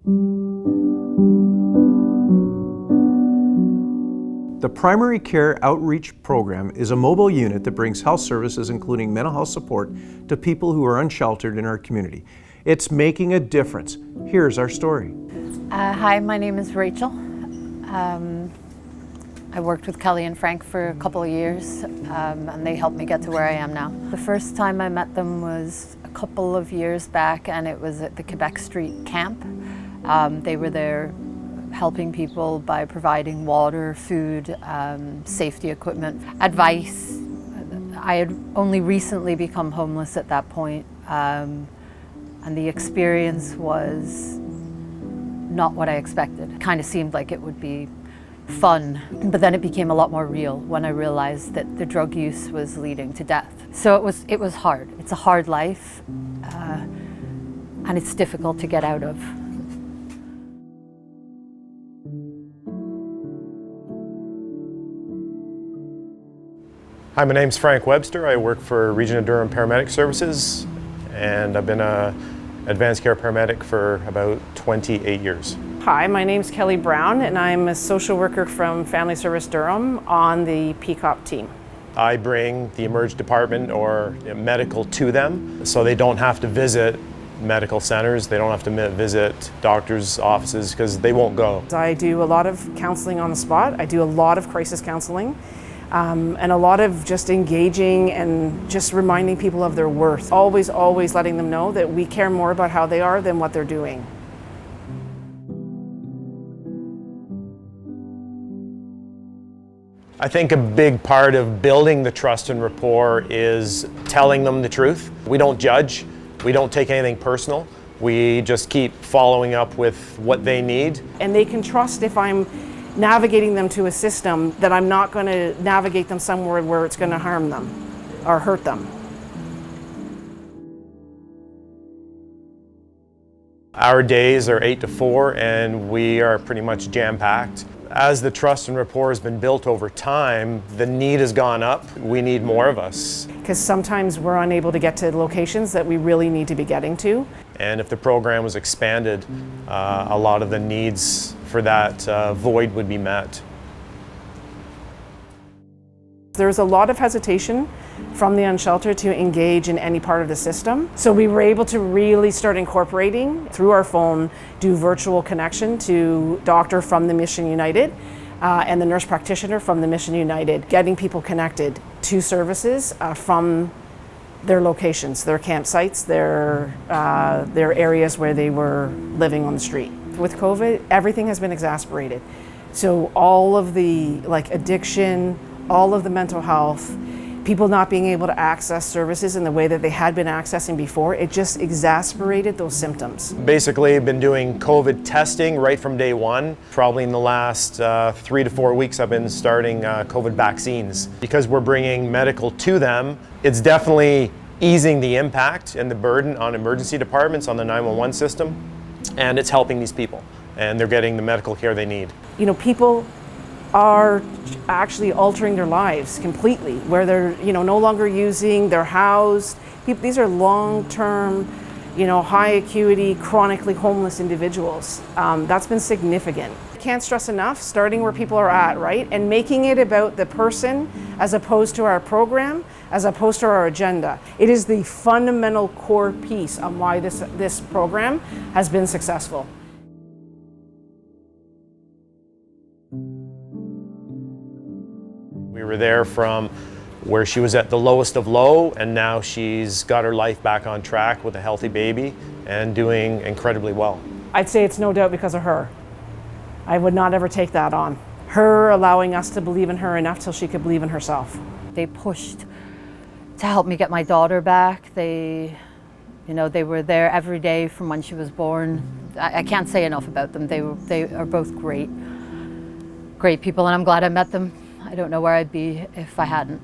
The Primary Care Outreach Program is a mobile unit that brings health services, including mental health support, to people who are unsheltered in our community. It's making a difference. Here's our story. Hi, my name is Rachel. I worked with Kelly and Frank for a couple of years, and they helped me get to where I am now. The first time I met them was a couple of years back, and it was at the Quebec Street camp. They were there helping people by providing water, food, safety equipment, advice. I had only recently become homeless at that point, and the experience was not what I expected. It kind of seemed like it would be fun, but then it became a lot more real when I realized that the drug use was leading to death. So it was hard. It's a hard life, and it's difficult to get out of. Hi, my name's Frank Webster. I work for Region of Durham Paramedic Services, and I've been an advanced care paramedic for about 28 years. Hi, my name's Kelly Brown, and I'm a social worker from Family Service Durham on the PCOP team. I bring the emerge department or medical to them, so they don't have to visit medical centers, they don't have to visit doctors' offices because they won't go. I do a lot of counseling on the spot. I do a lot of crisis counseling. And a lot of just engaging and just reminding people of their worth. Always letting them know that we care more about how they are than what they're doing. I think a big part of building the trust and rapport is telling them the truth. We don't judge, we don't take anything personal. We just keep following up with what they need. And they can trust if I'm navigating them to a system that I'm not going to navigate them somewhere where it's going to harm them or hurt them. Our days are 8 to 4 and we are pretty much jam-packed. As the trust and rapport has been built over time, the need has gone up. We need more of us. Because sometimes we're unable to get to locations that we really need to be getting to. And if the program was expanded, a lot of the needs for that void would be met. There's a lot of hesitation from the unsheltered to engage in any part of the system. So we were able to really start incorporating through our phone, do virtual connection to doctor from the Mission United and the nurse practitioner from the Mission United, getting people connected to services from their locations, their campsites, their areas where they were living on the street. With COVID, everything has been exacerbated. So all of the addiction, all of the mental health, people not being able to access services in the way that they had been accessing before, it just exacerbated those symptoms. Basically, I've been doing COVID testing right from day one. Probably in the last 3 to 4 weeks, I've been starting COVID vaccines. Because we're bringing medical to them, it's definitely easing the impact and the burden on emergency departments, on the 911 system, and it's helping these people, and they're getting the medical care they need. You know, people are actually altering their lives completely, where they're no longer using, they're housed. These are long-term, high acuity, chronically homeless individuals. That's been significant. Can't stress enough, starting where people are at, right? And making it about the person as opposed to our program, as opposed to our agenda. It is the fundamental core piece on why this program has been successful. We were there from where she was at the lowest of low, and now she's got her life back on track with a healthy baby and doing incredibly well. I'd say it's no doubt because of her. I would not ever take that on. Her allowing us to believe in her enough till she could believe in herself. They pushed to help me get my daughter back. They were there every day from when she was born. I can't say enough about them. They are both great people, and I'm glad I met them. I don't know where I'd be if I hadn't.